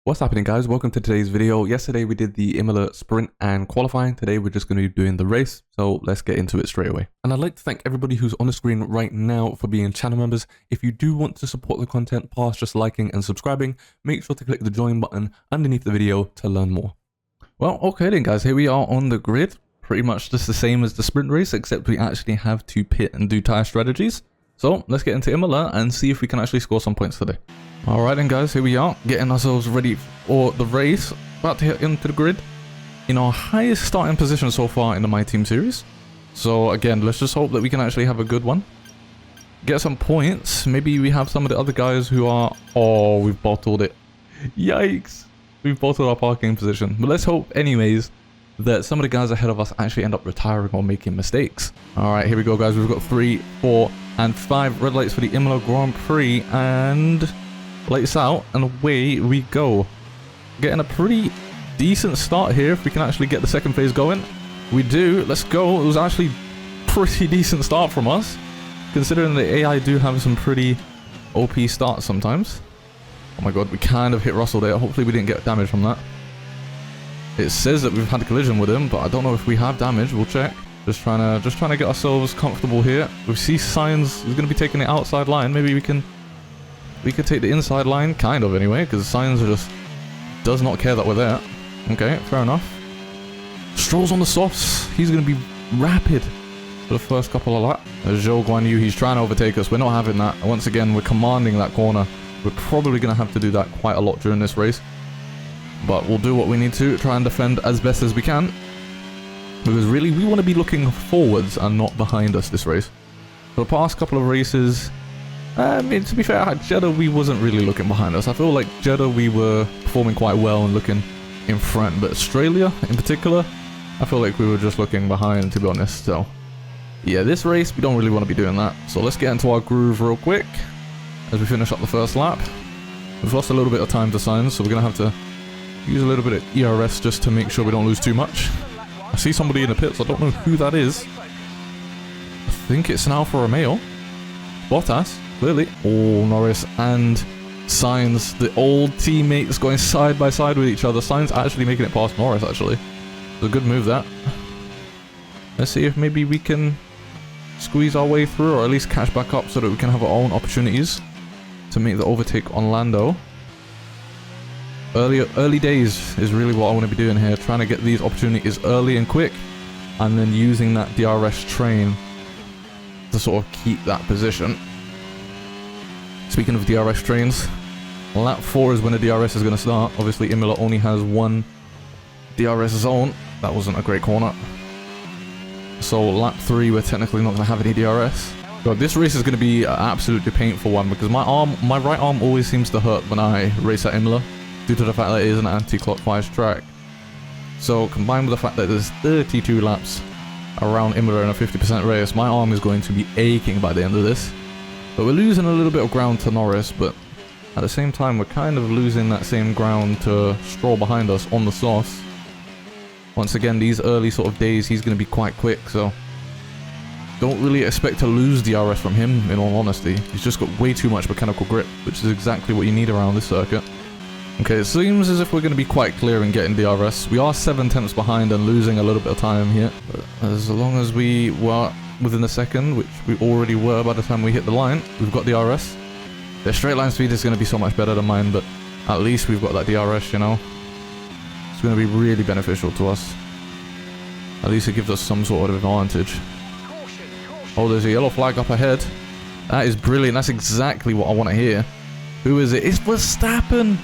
What's happening, guys? Welcome to today's video. Yesterday we did the Imola sprint and qualifying. Today we're just going to be doing the race, so let's get into it straight away. And I'd like to thank everybody who's on the screen right now for being channel members. If you do want to support the content past just liking and subscribing, make sure to click the join button underneath the video to learn more. Well, okay then, guys, here we are on the grid. Pretty much just the same as the sprint race, except we actually have to pit and do tire strategies. So let's get into Imola and see if we can actually score some points today. Alright then, guys, here we are, getting ourselves ready for the race. About to hit into the grid in our highest starting position so far in the My Team series. So again, let's just hope that we can actually have a good one. Get some points. Maybe we have some of the other guys who are... Oh, we've bottled it. Yikes. We've bottled our parking position. But let's hope anyways that some of the guys ahead of us actually end up retiring or making mistakes. Alright, here we go, guys. We've got 3, 4, and 5 red lights for the Imola Grand Prix, and... lights out, and away we go. Getting a pretty decent start here if we can actually get the second phase going. We do. Let's go. It was actually pretty decent start from us, considering the AI do have some pretty OP starts sometimes. Oh my god, we kind of hit Russell there. Hopefully we didn't get damage from that. It says that we've had a collision with him, but I don't know if we have damage. We'll check. Just trying to get ourselves comfortable here. We see Signs is going to be taking the outside line. Maybe we could take the inside line, kind of anyway, because Signs just does not care that we're there. Okay, fair enough. Stroll's on the softs. He's going to be rapid for the first couple of laps. There's Zhou Guan Yu. He's trying to overtake us. We're not having that. Once again, we're commanding that corner. We're probably going to have to do that quite a lot during this race. But we'll do what we need to, try and defend as best as we can. Because really, we want to be looking forwards and not behind us this race. For the past couple of races... I mean, to be fair, at Jeddah we wasn't really looking behind us. I feel like Jeddah we were performing quite well and looking in front, but Australia in particular, I feel like we were just looking behind, to be honest. So yeah, this race we don't really want to be doing that. So let's get into our groove real quick as we finish up the first lap. We've lost a little bit of time to Signs, so we're gonna have to use a little bit of ERS just to make sure we don't lose too much. I see somebody in the pits. I don't know who that is. I think it's now for Romeo. Bottas. Clearly. Oh, Norris and Signs, the old teammates going side by side with each other. Signs actually making it past Norris, actually. It's a good move, that. Let's see if maybe we can squeeze our way through, or at least catch back up so that we can have our own opportunities to make the overtake on Lando. Early days is really what I want to be doing here, trying to get these opportunities early and quick, and then using that DRS train to sort of keep that position. Speaking of DRS trains, lap 4 is when the DRS is going to start. Obviously, Imola only has one DRS zone. That wasn't a great corner. So lap 3, we're technically not going to have any DRS. But this race is going to be an absolutely painful one because my right arm always seems to hurt when I race at Imola, due to the fact that it is an anti-clockwise track. So combined with the fact that there's 32 laps around Imola in a 50% race, my arm is going to be aching by the end of this. But we're losing a little bit of ground to Norris, but at the same time, we're kind of losing that same ground to Stroll behind us on the softs. Once again, these early sort of days, he's going to be quite quick, so don't really expect to lose DRS from him, in all honesty. He's just got way too much mechanical grip, which is exactly what you need around this circuit. Okay, it seems as if we're going to be quite clear in getting DRS. We are 7 tenths behind and losing a little bit of time here. But as long as we were within a second, which we already were by the time we hit the line, we've got DRS. Their straight line speed is going to be so much better than mine, but at least we've got that DRS, you know. It's going to be really beneficial to us. At least it gives us some sort of advantage. Oh, there's a yellow flag up ahead. That is brilliant. That's exactly what I want to hear. Who is it? It's Verstappen!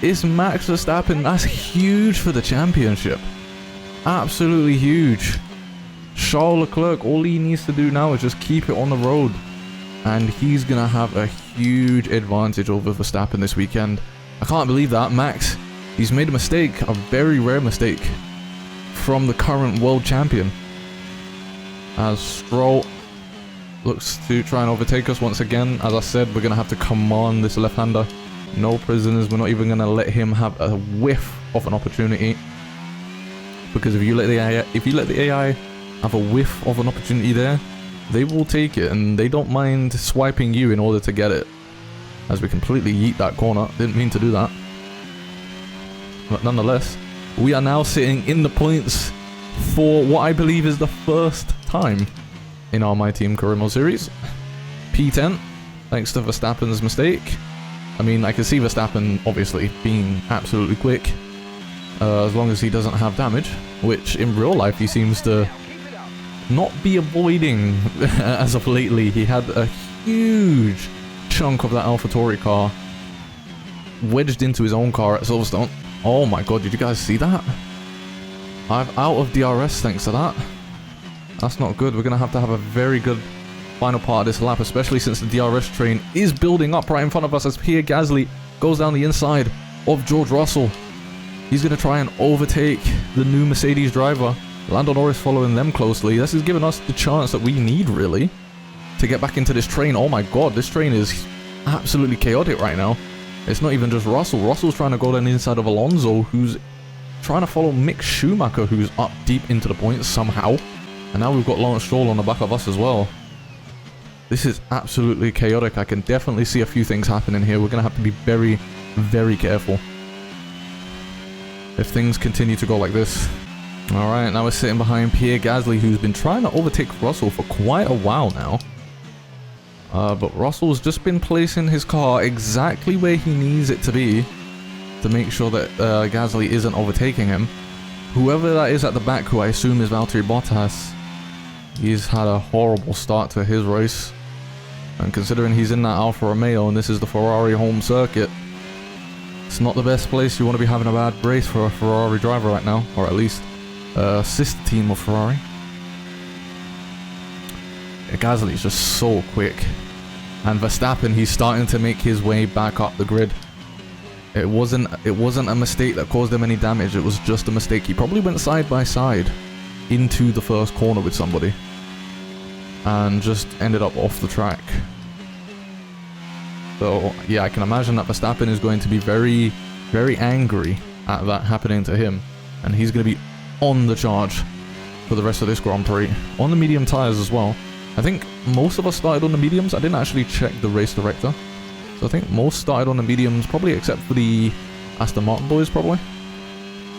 It's Max Verstappen. That's huge for the championship. Absolutely huge. Charles Leclerc, all he needs to do now is just keep it on the road, and he's going to have a huge advantage over Verstappen this weekend. I can't believe that. Max, he's made a mistake, a very rare mistake, from the current world champion. As Stroll looks to try and overtake us once again. As I said, we're going to have to command this left-hander. No prisoners. We're not even going to let him have a whiff of an opportunity. Because if you let the AI have a whiff of an opportunity there, they will take it, and they don't mind swiping you in order to get it. As we completely yeet that corner. Didn't mean to do that. But nonetheless, we are now sitting in the points for what I believe is the first time in our My Team Career Mode series. P10, thanks to Verstappen's mistake. I mean, I can see Verstappen obviously being absolutely quick, as long as he doesn't have damage, which in real life he seems to not be avoiding as of lately. He had a huge chunk of that AlphaTauri car wedged into his own car at Silverstone. Oh my god, did you guys see that? I'm out of DRS thanks to that. That's not good. We're going to have a very good final part of this lap, especially since the DRS train is building up right in front of us as Pierre Gasly goes down the inside of George Russell. He's going to try and overtake the new Mercedes driver. Lando Norris following them closely. This is giving us the chance that we need, really, to get back into this train. Oh my god, this train is absolutely chaotic right now. It's not even just Russell. Russell's trying to go down the inside of Alonso, who's trying to follow Mick Schumacher, who's up deep into the points somehow. And now we've got Lawrence Stroll on the back of us as well. This is absolutely chaotic. I can definitely see a few things happening here. We're going to have to be very, very careful if things continue to go like this. Alright, now we're sitting behind Pierre Gasly, who's been trying to overtake Russell for quite a while now. But Russell's just been placing his car exactly where he needs it to be to make sure that Gasly isn't overtaking him. Whoever that is at the back, who I assume is Valtteri Bottas, he's had a horrible start to his race. And considering he's in that Alfa Romeo and this is the Ferrari home circuit, it's not the best place you want to be having a bad race for a Ferrari driver right now, or at least sister team of Ferrari. Gasly's just so quick. And Verstappen, he's starting to make his way back up the grid. It wasn't a mistake that caused him any damage, it was just a mistake. He probably went side by side into the first corner with somebody and just ended up off the track. So yeah, I can imagine that Verstappen is going to be very, very angry at that happening to him, and he's going to be on the charge for the rest of this Grand Prix, on the medium tyres as well. I think most of us started on the mediums. I didn't actually check the race director, so I think most started on the mediums, probably except for the Aston Martin boys, probably.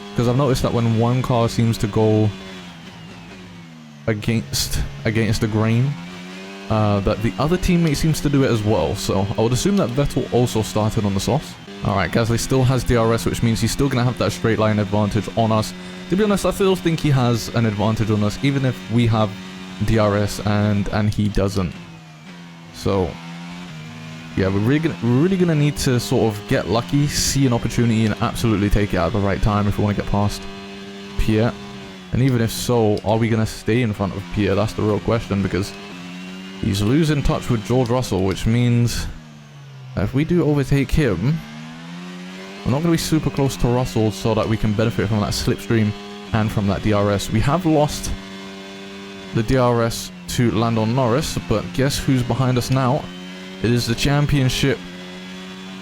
Because I've noticed that when one car seems to go against the grain, that the other teammate seems to do it as well. So I would assume that Vettel also started on the softs. Alright, Gasly still has DRS, which means he's still going to have that straight line advantage on us. To be honest, I still think he has an advantage on us, even if we have DRS and he doesn't. So yeah, we're really gonna need to sort of get lucky, see an opportunity, and absolutely take it at the right time if we want to get past Pierre. And even if so, are we gonna stay in front of Pierre? That's the real question, because he's losing touch with George Russell, which means that if we do overtake him, we're not gonna be super close to Russell so that we can benefit from that slipstream and from that DRS. We have lost the DRS to Lando Norris, but guess who's behind us now? It is the championship,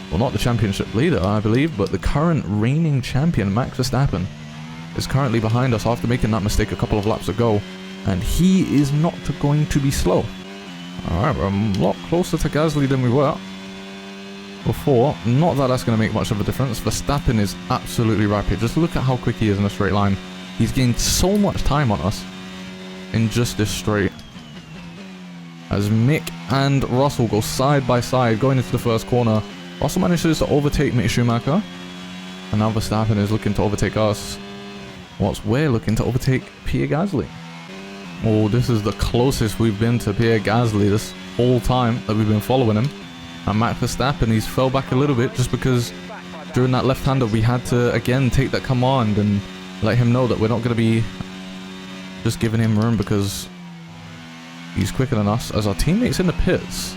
well, not the championship leader, I believe, but the current reigning champion, Max Verstappen, is currently behind us after making that mistake a couple of laps ago, and he is not going to be slow. Alright, we're a lot closer to Gasly than we were before. Not that that's going to make much of a difference. Verstappen is absolutely rapid. Just look at how quick he is in a straight line. He's gained so much time on us in just this straight. As Mick and Russell go side by side going into the first corner, Russell manages to overtake Mick Schumacher, and now Verstappen is looking to overtake us, whilst we're looking to overtake Pierre Gasly. Oh, this is the closest we've been to Pierre Gasly this whole time that we've been following him. And Max Verstappen, he's fell back a little bit just because during that left-hander we had to again take that command and let him know that we're not going to be just giving him room because he's quicker than us, as our teammates in the pits.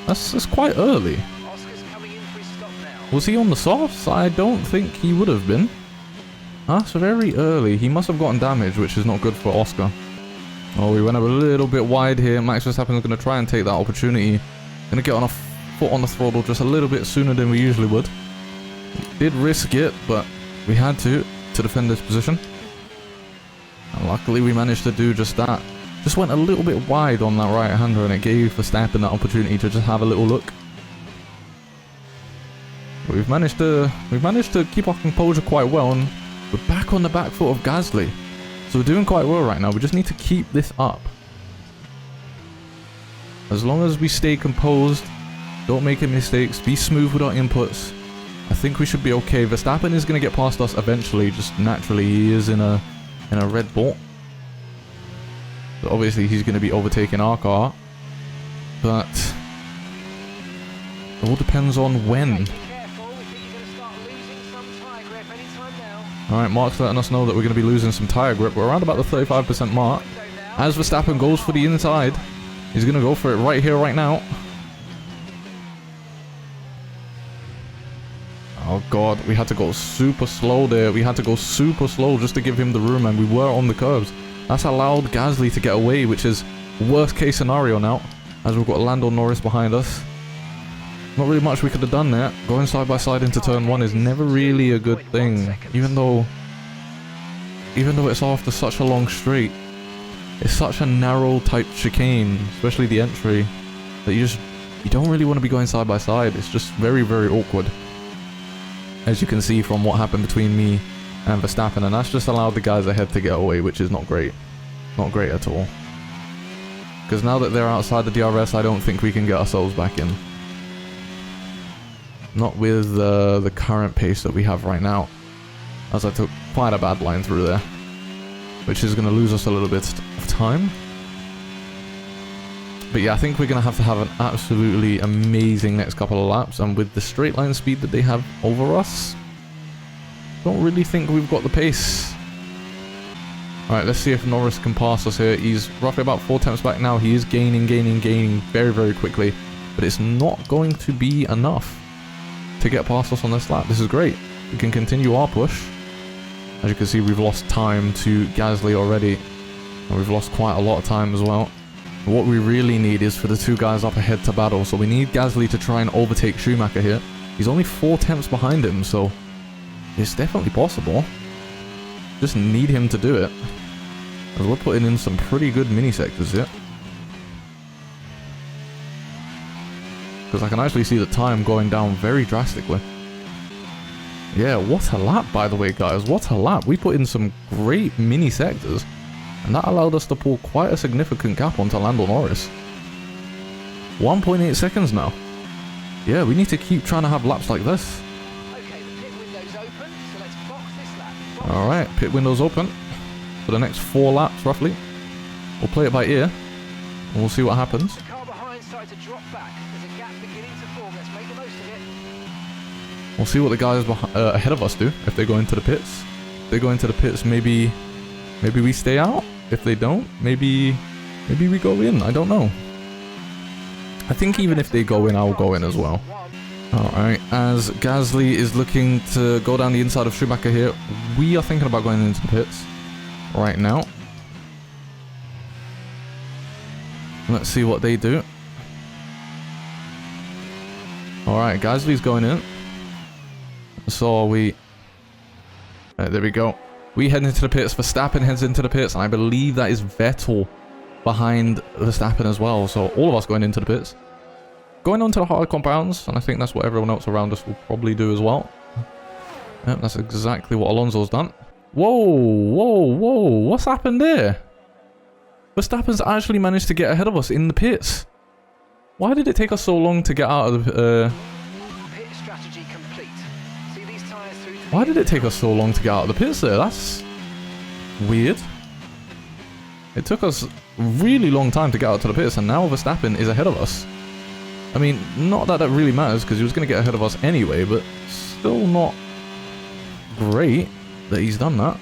That's quite early. Was he on the softs? I don't think he would have been. That's very early. He must have gotten damage, which is not good for Oscar. Oh, we went a little bit wide here. Max Verstappen is going to try and take that opportunity. Going to get on a foot on the throttle just a little bit sooner than we usually would. We did risk it, but we had to defend this position. And luckily we managed to do just that. Just went a little bit wide on that right-hander, and it gave Verstappen that opportunity to just have a little look. We've managed to keep our composure quite well, and we're back on the back foot of Gasly. So we're doing quite well right now. We just need to keep this up. As long as we stay composed, don't make any mistakes, be smooth with our inputs, I think we should be okay. Verstappen is going to get past us eventually, just naturally. He is in a Red Bull. So obviously he's going to be overtaking our car. But it all depends on when. Alright, Mark's letting us know that we're going to be losing some tyre grip. We're around about the 35% mark. As Verstappen goes for the inside, he's going to go for it right here, right now. Oh god, we had to go super slow there. We had to go super slow just to give him the room, and we were on the curbs. That's allowed Gasly to get away, which is worst case scenario now, as we've got Lando Norris behind us. Not really much we could have done there. Going side by side into turn 1 is never really a good thing, even though it's after such a long straight. It's such a narrow type chicane, especially the entry, that you don't really want to be going side by side. It's just very, very awkward, as you can see from what happened between me and Verstappen, and that's just allowed the guys ahead to get away, which is not great. Not great at all. Because now that they're outside the DRS, I don't think we can get ourselves back in. Not with the current pace that we have right now, as I took quite a bad line through there, which is going to lose us a little bit of time. But yeah, I think we're going to have an absolutely amazing next couple of laps, and with the straight line speed that they have over us, don't really think we've got the pace. Alright, let's see if Norris can pass us here. He's roughly about 4 tenths back now. He is gaining very, very quickly, but it's not going to be enough to get past us on this lap. This is great. We can continue our push. As you can see, we've lost time to Gasly already, and we've lost quite a lot of time as well. What we really need is for the two guys up ahead to battle, so we need Gasly to try and overtake Schumacher here. He's only 4 tenths behind him, so it's definitely possible. Just need him to do it, as we're putting in some pretty good mini sectors here. Because I can actually see the time going down very drastically. Yeah, what a lap, by the way, guys. What a lap. We put in some great mini sectors, and that allowed us to pull quite a significant gap onto Lando Norris. 1.8 seconds now. Yeah, we need to keep trying to have laps like this. Okay, the pit window's open, so let's box this lap. Alright, pit window's open for the next 4 laps, roughly. We'll play it by ear, and we'll see what happens. The car behind started to drop back. There's a gap beginning to form. Let's make the most of it. We'll see what the guys ahead of us do, if they go into the pits. If they go into the pits, maybe we stay out. If they don't, maybe we go in. I don't know. I think even if they go in, I'll go in as well. Alright, as Gasly is looking to go down the inside of Schumacher here, we are thinking about going into the pits right now. Let's see what they do. Alright, Gasly's going in. So we... there we go. We head into the pits, Verstappen heads into the pits, and I believe that is Vettel behind Verstappen as well. So all of us going into the pits. Going on to the hard compounds, and I think that's what everyone else around us will probably do as well. Yep, that's exactly what Alonso's done. Whoa, what's happened there? Verstappen's actually managed to get ahead of us in the pits. Why did it take us so long to get out of the... Pit strategy complete. See these tires through to Why did it take us so long to get out of the pits there? That's weird. It took us a really long time to get out to the pits, and now Verstappen is ahead of us. I mean, not that that really matters, because he was going to get ahead of us anyway, but still not great that he's done that.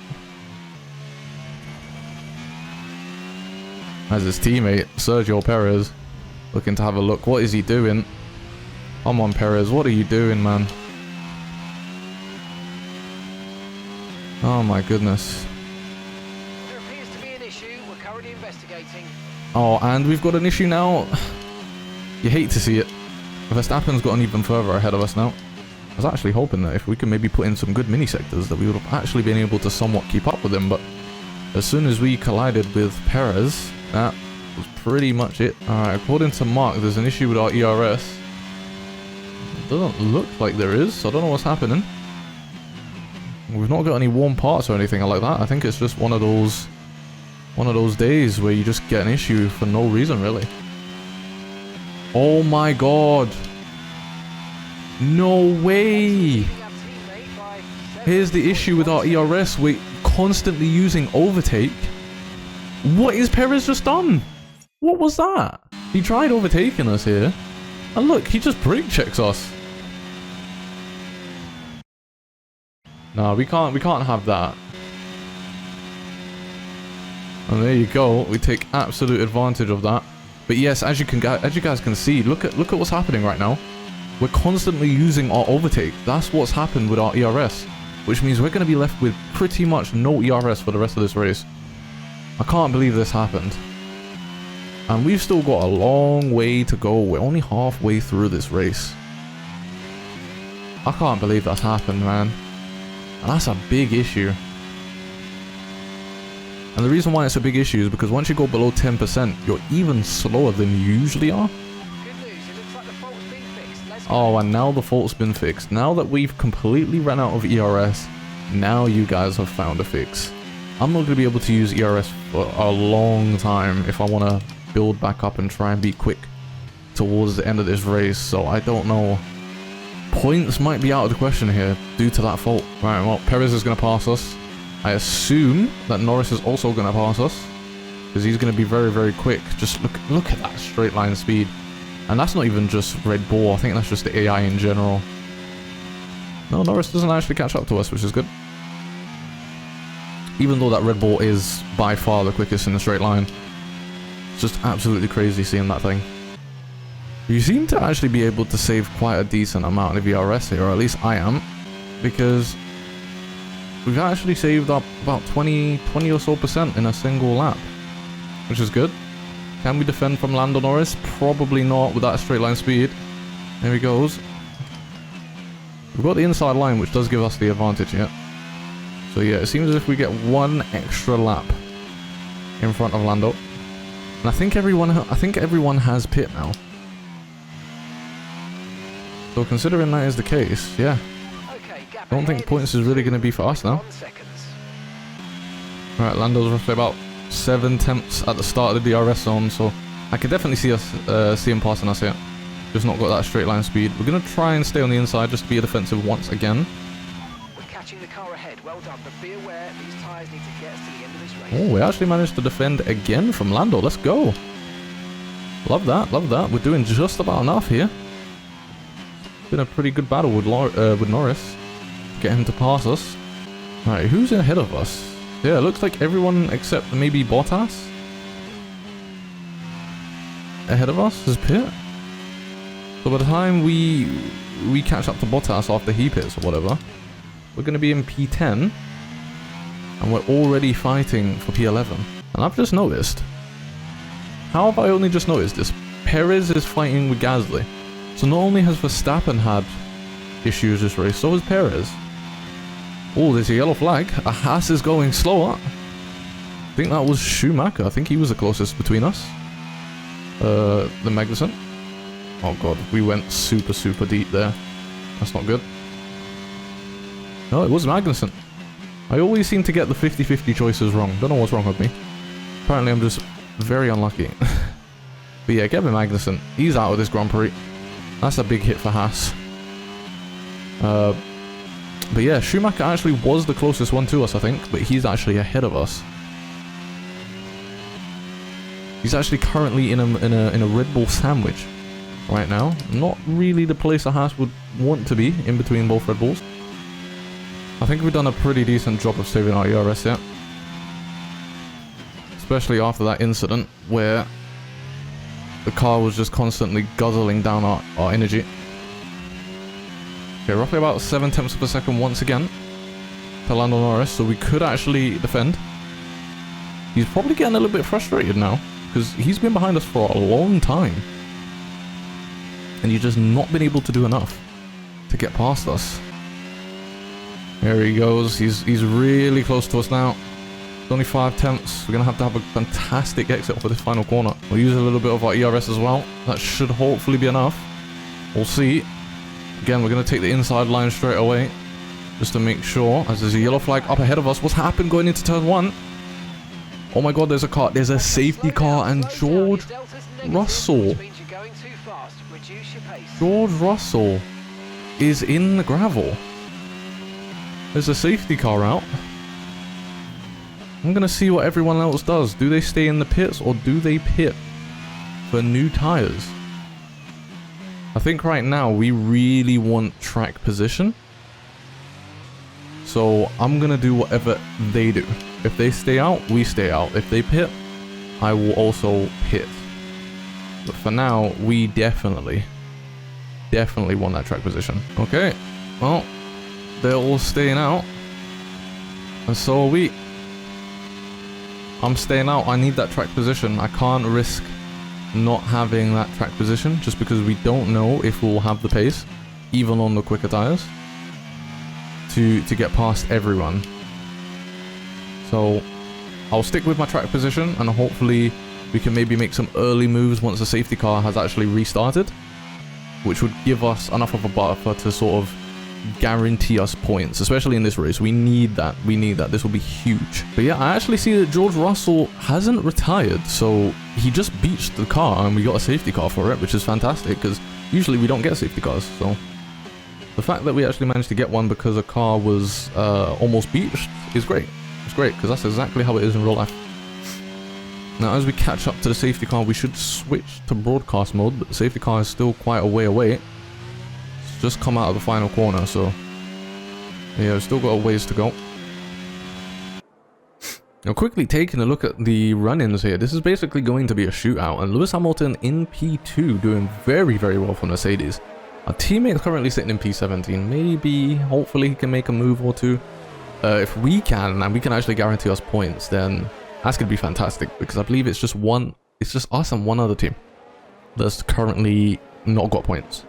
As his teammate, Sergio Perez, looking to have a look. What is he doing? Come on, Perez, what are you doing, man? Oh my goodness. There appears to be an issue. We're currently investigating. Oh, and we've got an issue now. You hate to see it. Verstappen's gotten even further ahead of us now. I was actually hoping that if we could maybe put in some good mini sectors that we would have actually been able to somewhat keep up with him, but as soon as we collided with Perez, that was pretty much it. Alright, according to Mark, there's an issue with our ERS. Doesn't look like there is, so I don't know what's happening. We've not got any warm parts or anything like that. I think it's just one of those days where you just get an issue for no reason, really. Oh my god. No way. Here's the issue with our ERS. We're constantly using overtake. What is Perez just done? What was that? He tried overtaking us here. And look, he just brake checks us. No, we can't have that. And there you go. We take absolute advantage of that. But yes, as you guys can see, look at what's happening right now. We're constantly using our overtake. That's what's happened with our ERS, which means we're going to be left with pretty much no ERS for the rest of this race. I can't believe this happened. And we've still got a long way to go. We're only halfway through this race. I can't believe that's happened, man. And that's a big issue. And the reason why it's a big issue is because once you go below 10%, you're even slower than you usually are. Good news, it looks like the fault's been fixed. Let's Oh, and now the fault's been fixed. Now that we've completely run out of ERS, now you guys have found a fix. I'm not going to be able to use ERS for a long time if I want to build back up and try and be quick towards the end of this race, so I don't know. Points might be out of the question here due to that fault. Right, well, Perez is going to pass us. I assume that Norris is also going to pass us because he's going to be very, very quick. Just look at that straight line speed. And that's not even just Red Bull. I think that's just the AI in general. No, Norris doesn't actually catch up to us, which is good. Even though that Red Bull is by far the quickest in the straight line. It's just absolutely crazy seeing that thing. You seem to actually be able to save quite a decent amount of ERS here, or at least I am, because we've actually saved up about 20 or so % in a single lap, which is good. Can we defend from Lando Norris? Probably not with that straight line speed. There he goes. We've got the inside line, which does give us the advantage here. So yeah, it seems as if we get one extra lap in front of Lando, and I think everyone has pit now. So considering that is the case, yeah. I don't think points is really going to be for us now. Alright, Lando's roughly about 7 tenths at the start of the DRS zone, so I could definitely see him passing us here. Just not got that straight line speed. We're going to try and stay on the inside just to be a defensive once again. We're catching the car ahead. Well done, but be aware these tyres need to get us to the end of this race. Oh, we actually managed to defend again from Lando. Let's go. Love that, love that. We're doing just about enough here. Been a pretty good battle with Norris. Get him to pass us. Alright, who's ahead of us? Yeah, it looks like everyone except maybe Bottas ahead of us is pit. So by the time we catch up to Bottas after he pits or whatever, we're going to be in P10 and we're already fighting for P11. And I've just noticed, how have I only just noticed this? Perez is fighting with Gasly. So not only has Verstappen had issues this race, so has Perez. Oh, there's a yellow flag. A Haas is going slower. I think that was Schumacher. I think he was the closest between us. The Magnussen. Oh god, we went super deep there. That's not good. No, it was Magnussen. I always seem to get the 50-50 choices wrong. Don't know what's wrong with me. Apparently I'm just very unlucky. But yeah, Kevin Magnussen. He's out of this Grand Prix. That's a big hit for Haas. But yeah, Schumacher actually was the closest one to us, I think, but he's actually ahead of us. He's actually currently in a Red Bull sandwich right now. Not really the place a Haas would want to be, in between both Red Bulls. I think we've done a pretty decent job of saving our ERS here. Especially after that incident where the car was just constantly guzzling down our energy. Okay, roughly about 7 tenths per second once again to Lando Norris, so we could actually defend. He's probably getting a little bit frustrated now, because he's been behind us for a long time. And he's just not been able to do enough to get past us. There he goes, he's really close to us now. It's only 5 tenths. We're going to have a fantastic exit for this final corner. We'll use a little bit of our ERS as well. That should hopefully be enough. We'll see. Again, we're going to take the inside line straight away. Just to make sure, as there's a yellow flag up ahead of us. What's happened going into turn 1? Oh my god, there's a car. There's a safety car and George Russell. George Russell is in the gravel. There's a safety car out. I'm going to see what everyone else does. Do they stay in the pits or do they pit for new tires? I think right now we really want track position. So I'm going to do whatever they do. If they stay out, we stay out. If they pit, I will also pit. But for now, we definitely want that track position. Okay, well, they're all staying out. And so are we. I'm staying out. I need that track position. I can't risk not having that track position just because we don't know if we'll have the pace, even on the quicker tires, to get past everyone. So I'll stick with my track position and hopefully we can maybe make some early moves once the safety car has actually restarted, which would give us enough of a buffer to sort of guarantee us points, especially in this race. We need that. We need that. This will be huge. But yeah, I actually see that George Russell hasn't retired, so he just beached the car and we got a safety car for it, which is fantastic because usually we don't get safety cars. So the fact that we actually managed to get one because a car was almost beached is great. It's great because that's exactly how it is in real life. Now, as we catch up to the safety car, we should switch to broadcast mode, but the safety car is still quite a way away. It's just come out of the final corner, so yeah, we've still got a ways to go. Now, quickly taking a look at the run-ins here, this is basically going to be a shootout, and Lewis Hamilton in P2 doing very, very well for Mercedes. Our teammate is currently sitting in P17. Maybe, hopefully, he can make a move or two. If we can, and we can actually guarantee us points, then that's going to be fantastic, because I believe it's just us and one other team that's currently not got points.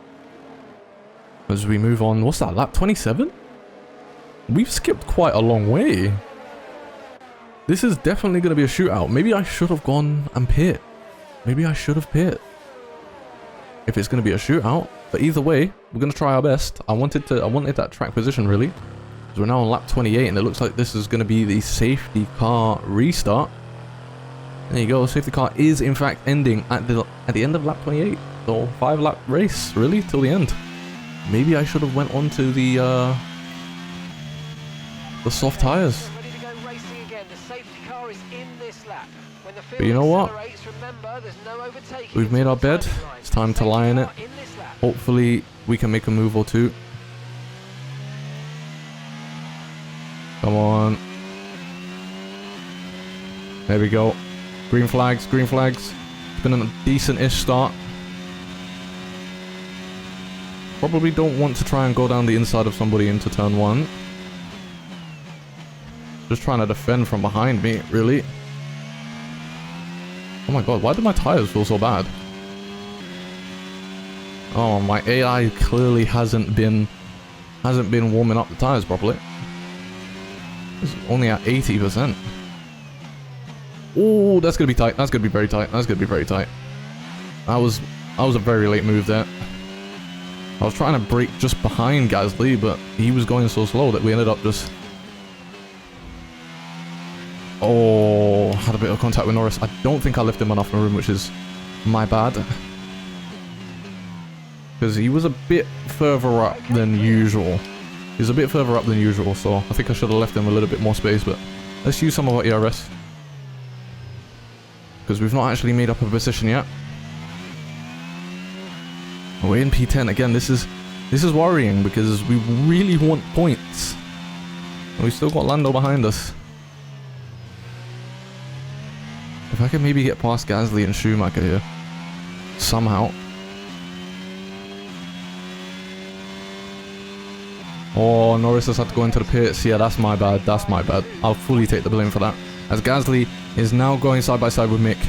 As we move on, what's that, lap 27? We've skipped quite a long way. This is definitely going to be a shootout. Maybe I should have gone and pit. Maybe I should have pit. If it's going to be a shootout. But either way, we're going to try our best. I wanted that track position, really. Because we're now on lap 28, and it looks like this is going to be the safety car restart. There you go. Safety car is, in fact, ending at the end of lap 28. So, 5-lap race, really, till the end. Maybe I should have went on to the soft tires. But you know what? We've made our bed. It's time to lie in it. Hopefully, we can make a move or two. Come on. There we go. Green flags, green flags. It's been a decent-ish start. Probably don't want to try and go down the inside of somebody into turn 1. Just trying to defend from behind me, really. Oh my god, why do my tires feel so bad? Oh, my AI clearly hasn't been warming up the tires properly. It's only at 80%. Oh, that's gonna be tight. That's gonna be very tight. That's gonna be very tight. That was a very late move there. I was trying to brake just behind Gasly, but he was going so slow that we ended up just... Oh, had a bit of contact with Norris. I don't think I lifted him enough in the room, which is my bad. Because he was a bit further up than usual. He's a bit further up than usual, so I think I should have left him a little bit more space, but let's use some of our ERS. Because we've not actually made up a position yet. We're in P10 again. This is worrying because we really want points. And we still got Lando behind us. If I can maybe get past Gasly and Schumacher here somehow. Oh, Norris has had to go into the pits. Yeah, that's my bad. That's my bad. I'll fully take the blame for that. As Gasly is now going side by side with Mick.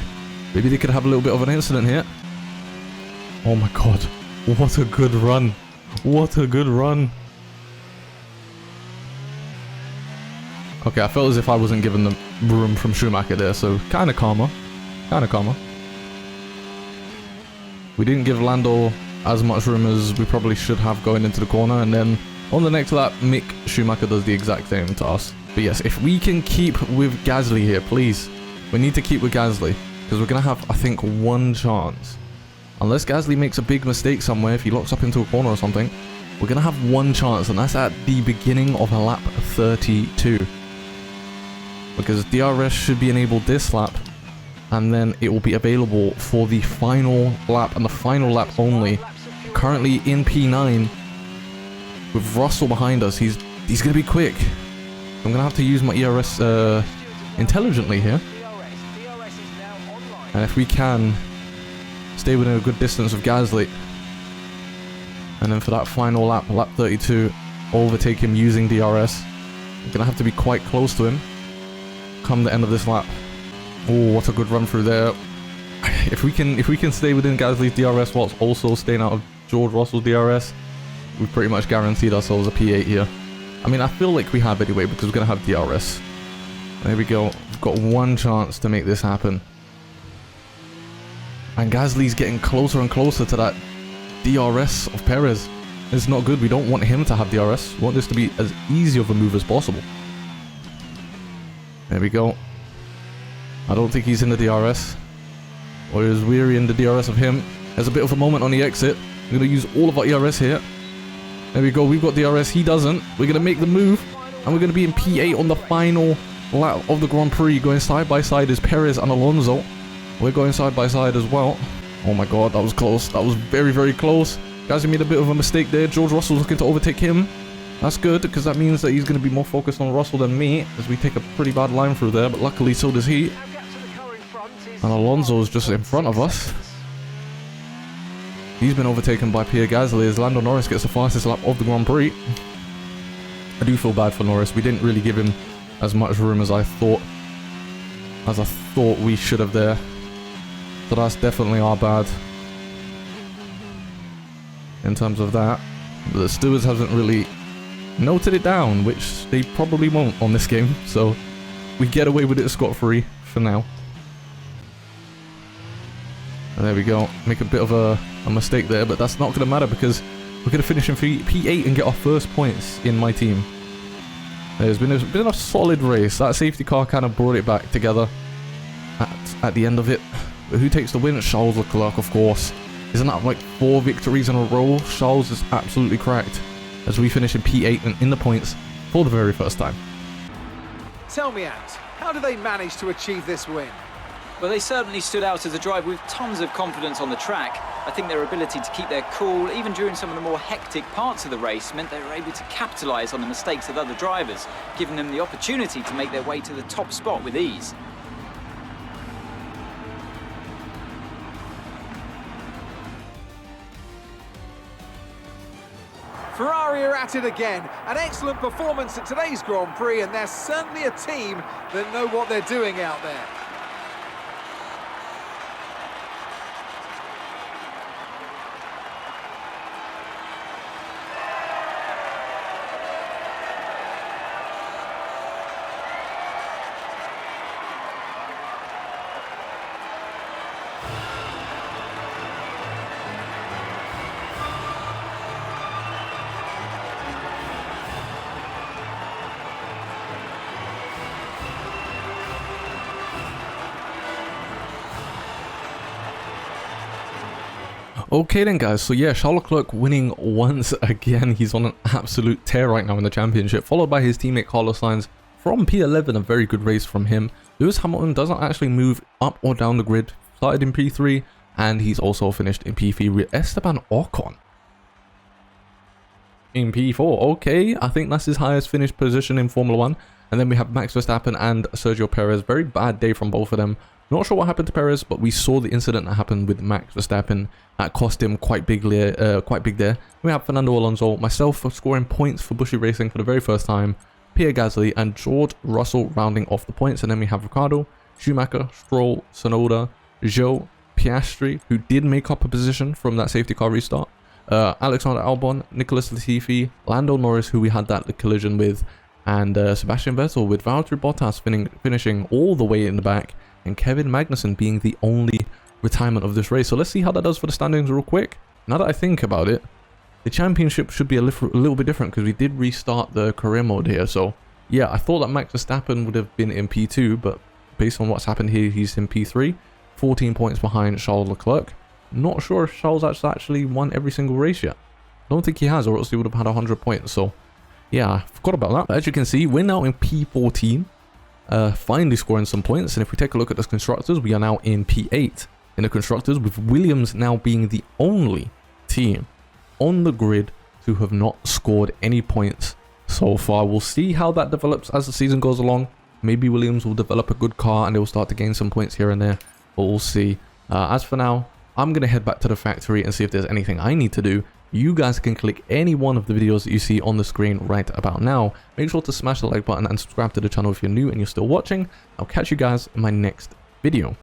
Maybe they could have a little bit of an incident here. Oh my god. What a good run. What a good run. Okay, I felt as if I wasn't given the room from Schumacher there, so kind of calmer. Kind of calmer. We didn't give Lando as much room as we probably should have going into the corner. And then on the next lap, Mick Schumacher does the exact same to us. But yes, if we can keep with Gasly here, please. We need to keep with Gasly, because we're going to have, I think, one chance. Unless Gasly makes a big mistake somewhere, if he locks up into a corner or something, we're going to have one chance, and that's at the beginning of lap 32. Because DRS should be enabled this lap, and then it will be available for the final lap, and the final lap only. Currently in P9, with Russell behind us, he's going to be quick. I'm going to have to use my ERS intelligently here. And if we can stay within a good distance of Gasly, and then for that final lap, lap 32, overtake him using DRS. I'm going to have to be quite close to him come the end of this lap. Oh, what a good run through there. If we can stay within Gasly's DRS whilst also staying out of George Russell's DRS, we've pretty much guaranteed ourselves a P8 here. I mean, I feel like we have anyway, because we're going to have DRS. There we go. We've got one chance to make this happen. And Gasly's getting closer and closer to that DRS of Perez. It's not good. We don't want him to have DRS. We want this to be as easy of a move as possible. There we go. I don't think he's in the DRS. Or is Weary in the DRS of him? There's a bit of a moment on the exit. We're going to use all of our ERS here. There we go. We've got DRS. He doesn't. We're going to make the move. And we're going to be in P8 on the final lap of the Grand Prix. Going side by side is Perez and Alonso. We're going side by side as well. Oh my god, that was close. That was very, very close. Guys, he made a bit of a mistake there. George Russell's looking to overtake him. That's good, because that means that he's going to be more focused on Russell than me, as we take a pretty bad line through there, but luckily so does he. And Alonso's just in front of us. He's been overtaken by Pierre Gasly as Lando Norris gets the fastest lap of the Grand Prix. I do feel bad for Norris. We didn't really give him as much room as I thought we should have there. So that's definitely our bad in terms of that. But the stewards hasn't really noted it down, which they probably won't on this game. So we get away with it scot-free for now. And there we go. Make a bit of a mistake there, but that's not going to matter because we're going to finish in P8 and get our first points in my team. There's been a solid race. That safety car kind of brought it back together at the end of it. But who takes the win? Charles Leclerc, of course. Isn't that like 4 victories in a row? Charles is absolutely cracked as we finish in P8 and in the points for the very first time. Tell me, Ant, how do they manage to achieve this win? Well, they certainly stood out as a drive with tons of confidence on the track. I think their ability to keep their cool, even during some of the more hectic parts of the race, meant they were able to capitalise on the mistakes of other drivers, giving them the opportunity to make their way to the top spot with ease. Ferrari are at it again. An excellent performance at today's Grand Prix, and they're certainly a team that know what they're doing out there. Okay then guys, so yeah, Charles Leclerc winning once again. He's on an absolute tear right now in the championship, followed by his teammate Carlos Sainz from P11, a very good race from him. Lewis Hamilton doesn't actually move up or down the grid, started in P3, and he's also finished in P3 with Esteban Ocon in P4. Okay, I think that's his highest finished position in Formula 1. And then we have Max Verstappen and Sergio Perez. Very bad day from both of them. Not sure what happened to Perez, but we saw the incident that happened with Max Verstappen. That cost him quite big there. We have Fernando Alonso, myself for scoring points for Bushi Racing for the very first time, Pierre Gasly and George Russell rounding off the points. And then we have Ricciardo, Schumacher, Stroll, Tsunoda, Zhou, Piastri, who did make up a position from that safety car restart, Alexander Albon, Nicholas Latifi, Lando Norris, who we had that collision with, and Sebastian Vettel, with Valtteri Bottas finishing all the way in the back, and Kevin Magnussen being the only retirement of this race. So let's see how that does for the standings real quick. now that I think about it, the championship should be a little bit different because we did restart the career mode here. So yeah, I thought that Max Verstappen would have been in P2, but based on what's happened here, he's in P3, 14 points behind Charles Leclerc. Not sure if Charles has actually won every single race yet. I don't think he has, or else he would have had 100 points. So yeah, I forgot about that. But as you can see, we're now in P14, finally scoring some points. And if we take a look at the constructors, we are now in P8 in the constructors, with Williams now being the only team on the grid to have not scored any points so far. We'll see how that develops as the season goes along. Maybe Williams will develop a good car and they will start to gain some points here and there, but we'll see. As for now, I'm going to head back to the factory and see if there's anything I need to do. You guys can click any one of the videos that you see on the screen right about now. Make sure to smash the like button and subscribe to the channel if you're new and you're still watching. I'll catch you guys in my next video.